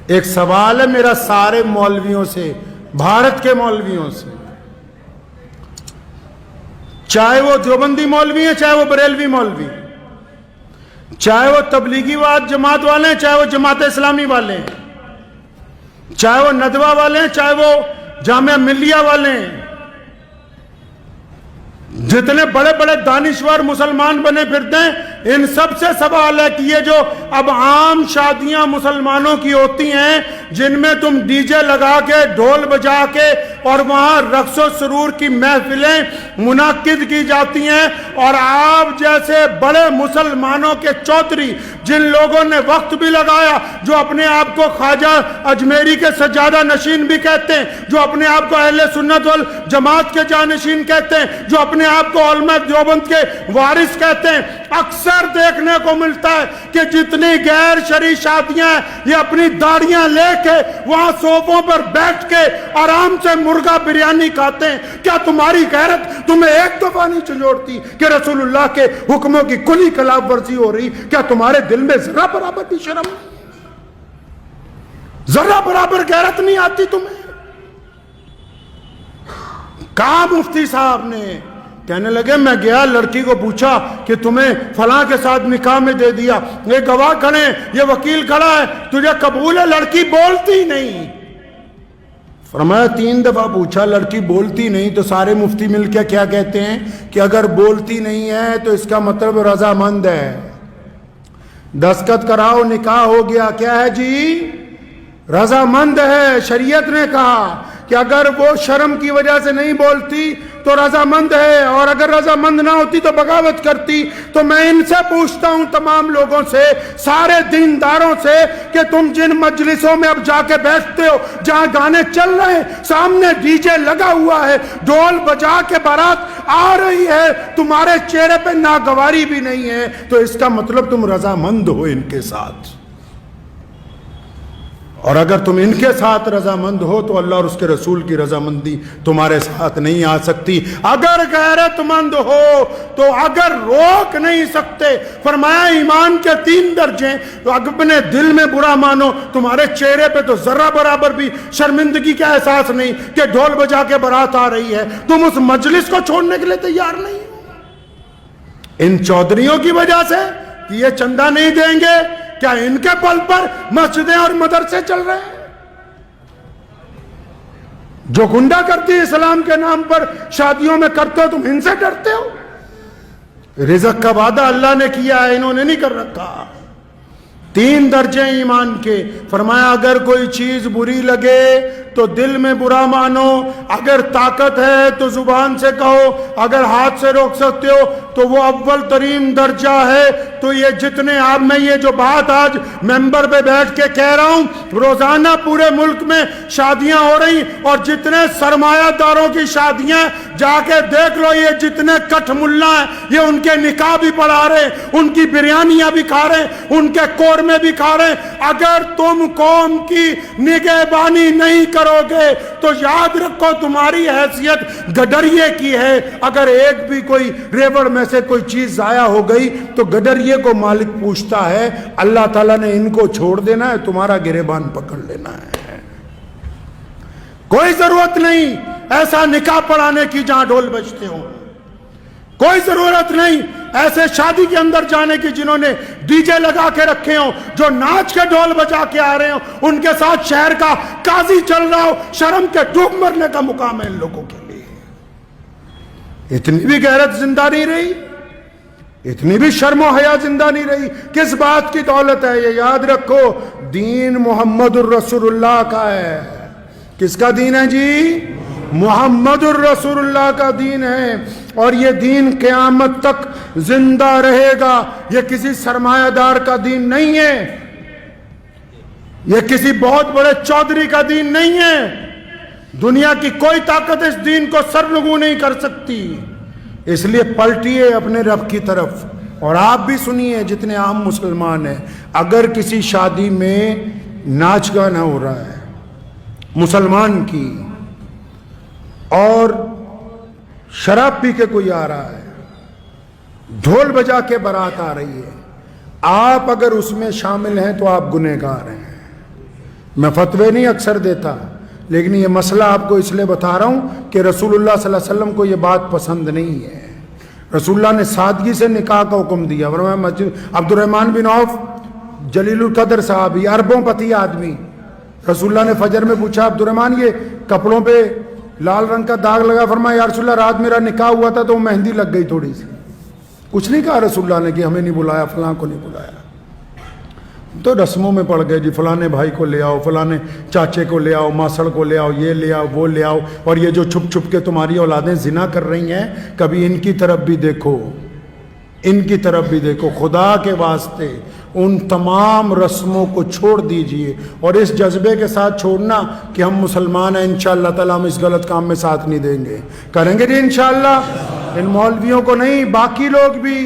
ایک سوال ہے میرا سارے مولویوں سے، بھارت کے مولویوں سے، چاہے وہ دیوبندی مولوی ہیں، چاہے وہ بریلوی مولوی، چاہے وہ تبلیغی جماعت والے ہیں، چاہے وہ جماعت اسلامی والے ہیں، چاہے وہ ندوہ والے ہیں، چاہے وہ جامعہ ملیہ والے ہیں، جتنے بڑے بڑے دانشور مسلمان بنے پھرتے ہیں، ان سب سے سوال ہے کہ یہ جو اب عام شادیاں مسلمانوں کی ہوتی ہیں جن میں تم ڈی جے لگا کے ڈھول بجا کے اور وہاں رقص و سرور کی محفلیں منعقد کی جاتی ہیں، اور آپ جیسے بڑے مسلمانوں کے چودھری جن لوگوں نے وقت بھی لگایا، جو اپنے آپ کو خواجہ اجمیری کے سجادہ نشین بھی کہتے ہیں، جو اپنے آپ کو اہل سنت والجماعت کے جانشین کہتے ہیں، جو اپنے آپ کو علماء دیوبند کے وارث کہتے ہیں، اکثر دیکھنے کو ملتا ہے کہ جتنی غیر شرعی شادیاں ہیں یہ اپنی داڑیاں لے کے وہاں صوفوں پر بیٹھ کے آرام سے مرغا بریانی کھاتے ہیں۔ کیا تمہاری غیرت تمہیں ایک دفعہ نہیں چنجوڑتی کہ رسول اللہ کے حکموں کی کلی خلاف ورزی ہو رہی؟ کیا تمہارے دل میں ذرا برابر بھی شرم نہیں؟ ذرا برابر غیرت نہیں آتی تمہیں؟ کہا مفتی صاحب نے، کہنے لگے میں گیا لڑکی کو پوچھا کہ تمہیں فلاں کے ساتھ نکاح میں دے دیا، یہ گواہ کھڑے ہیں، یہ وکیل کھڑا ہے، تجھے قبول ہے؟ لڑکی بولتی نہیں۔ فرمایا 3 دفعہ پوچھا، لڑکی بولتی نہیں، تو سارے مفتی مل کے کیا کہتے ہیں کہ اگر بولتی نہیں ہے تو اس کا مطلب رضامند ہے، دستخط کراؤ نکاح ہو گیا۔ کیا ہے جی؟ رضامند ہے۔ شریعت نے کہا کہ اگر وہ شرم کی وجہ سے نہیں بولتی تو رضامند ہے، اور اگر رضامند نہ ہوتی تو بغاوت کرتی۔ تو میں ان سے پوچھتا ہوں، تمام لوگوں سے، سارے دینداروں سے، کہ تم جن مجلسوں میں اب جا کے بیٹھتے ہو جہاں گانے چل رہے ہیں، سامنے ڈی جے لگا ہوا ہے، ڈھول بجا کے بارات آ رہی ہے، تمہارے چہرے پہ ناگواری بھی نہیں ہے، تو اس کا مطلب تم رضامند ہو ان کے ساتھ۔ اور اگر تم ان کے ساتھ رضامند ہو تو اللہ اور اس کے رسول کی رضامندی تمہارے ساتھ نہیں آ سکتی۔ اگر غیرت مند ہو تو اگر روک نہیں سکتے، فرمایا ایمان کے 3 درجے، اپنے دل میں برا مانو، تمہارے چہرے پہ تو ذرہ برابر بھی شرمندگی کا احساس نہیں کہ ڈھول بجا کے بارات آ رہی ہے، تم اس مجلس کو چھوڑنے کے لیے تیار نہیں ہو۔ ان چودھریوں کی وجہ سے کہ یہ چندہ نہیں دیں گے، کیا ان کے پل پر مسجدیں اور مدرسے چل رہے ہیں؟ جو گنڈا کرتی اسلام کے نام پر شادیوں میں کرتے ہو، تم ان سے ڈرتے ہو؟ رزق کا وعدہ اللہ نے کیا ہے، انہوں نے نہیں کر رکھا۔ 3 درجے ایمان کے، فرمایا اگر کوئی چیز بری لگے تو دل میں برا مانو، اگر طاقت ہے تو زبان سے کہو، اگر ہاتھ سے روک سکتے ہو تو وہ اول ترین درجہ ہے۔ تو یہ جتنے آپ میں یہ جو بات آج ممبر پہ بیٹھ کے کہہ رہا ہوں، روزانہ پورے ملک میں شادیاں ہو رہی، اور جتنے سرمایہ داروں کی شادیاں جا کے دیکھ لو، یہ جتنے کٹھ ملا ہیں یہ ان کے نکاح بھی پڑھا رہے ہیں، ان کی بریانیاں بھی کھا رہے ہیں، ان کے قورمے بھی کھا رہے ہیں۔ اگر تم قوم کی نگہبانی نہیں کرو گے تو یاد رکھو تمہاری حیثیت گڈریے کی ہے۔ اگر ایک بھی کوئی ریوڑ میں سے کوئی چیز ضائع ہو گئی تو گڈریے کو مالک پوچھتا ہے، اللہ تعالیٰ نے ان کو چھوڑ دینا ہے، تمہارا گریبان پکڑ لینا ہے۔ کوئی ضرورت نہیں ایسا نکاح پڑھانے کی جہاں ڈھول بجتے ہوں، کوئی ضرورت نہیں ایسے شادی کے اندر جانے کی جنہوں نے ڈی جے لگا کے رکھے ہوں، جو ناچ کے ڈھول بجا کے آ رہے ہوں، ان کے ساتھ شہر کا قاضی چل رہا ہو۔ شرم کے ڈوب مرنے کا مقام ہے ان لوگوں کے لیے۔ اتنی بھی غیرت زندہ نہیں رہی، اتنی بھی شرم و حیا زندہ نہیں رہی۔ کس بات کی دولت ہے؟ یہ یاد رکھو، دین محمد الرسول اللہ کا ہے۔ کس کا دین ہے جی؟ محمد الرسول اللہ کا دین ہے، اور یہ دین قیامت تک زندہ رہے گا۔ یہ کسی سرمایہ دار کا دین نہیں ہے، یہ کسی بہت بڑے چودھری کا دین نہیں ہے۔ دنیا کی کوئی طاقت اس دین کو سرنگو نہیں کر سکتی۔ اس لیے پلٹیے اپنے رب کی طرف، اور آپ بھی سنیے جتنے عام مسلمان ہیں، اگر کسی شادی میں ناچ گانا ہو رہا ہے مسلمان کی، اور شراب پی کے کوئی آ رہا ہے، ڈھول بجا کے بارات آ رہی ہے، آپ اگر اس میں شامل ہیں تو آپ گنہگار ہیں۔ میں فتوے نہیں اکثر دیتا، لیکن یہ مسئلہ آپ کو اس لیے بتا رہا ہوں کہ رسول اللہ صلی اللہ علیہ وسلم کو یہ بات پسند نہیں ہے۔ رسول اللہ نے سادگی سے نکاح کا حکم دیا۔ فرمایا مسجد عبد الرحمن بن عوف جلیل القدر صحابی، اربوں پتی آدمی، رسول اللہ نے فجر میں پوچھا عبد الرحمن یہ کپڑوں پہ لال رنگ کا داغ لگا، فرمایا یا رسول اللہ رات میرا نکاح ہوا تھا تو مہندی لگ گئی تھوڑی سی۔ کچھ نہیں کہا رسول اللہ نے کہ ہمیں نہیں بلایا، فلاں کو نہیں بلایا۔ تو رسموں میں پڑ گئے، جی فلانے بھائی کو لے آؤ، فلانے چاچے کو لے آؤ، ماسڑ کو لے آؤ، یہ لے آؤ، وہ لے آؤ، اور یہ جو چھپ چھپ کے تمہاری اولادیں زنا کر رہی ہیں، کبھی ان کی طرف بھی دیکھو، ان کی طرف بھی دیکھو۔ خدا کے واسطے ان تمام رسموں کو چھوڑ دیجئے، اور اس جذبے کے ساتھ چھوڑنا کہ ہم مسلمان ہیں، انشاءاللہ تعالیٰ ہم اس غلط کام میں ساتھ نہیں دیں گے، کریں گے جی انشاءاللہ۔ ان مولویوں کو نہیں، باقی لوگ بھی،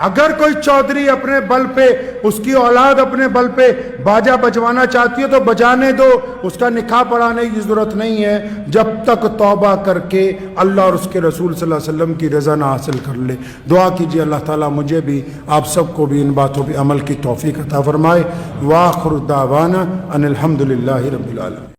اگر کوئی چودھری اپنے بل پہ، اس کی اولاد اپنے بل پہ باجا بجوانا چاہتی ہے تو بجانے دو، اس کا نکاح پڑھانے کی ضرورت نہیں ہے جب تک توبہ کر کے اللہ اور اس کے رسول صلی اللہ علیہ وسلم کی رضا نہ حاصل کر لے۔ دعا کیجیے اللہ تعالیٰ مجھے بھی آپ سب کو بھی ان باتوں پہ عمل کی توفیق عطا فرمائے۔ وآخر دعوانا ان الحمدللہ رب العالمین۔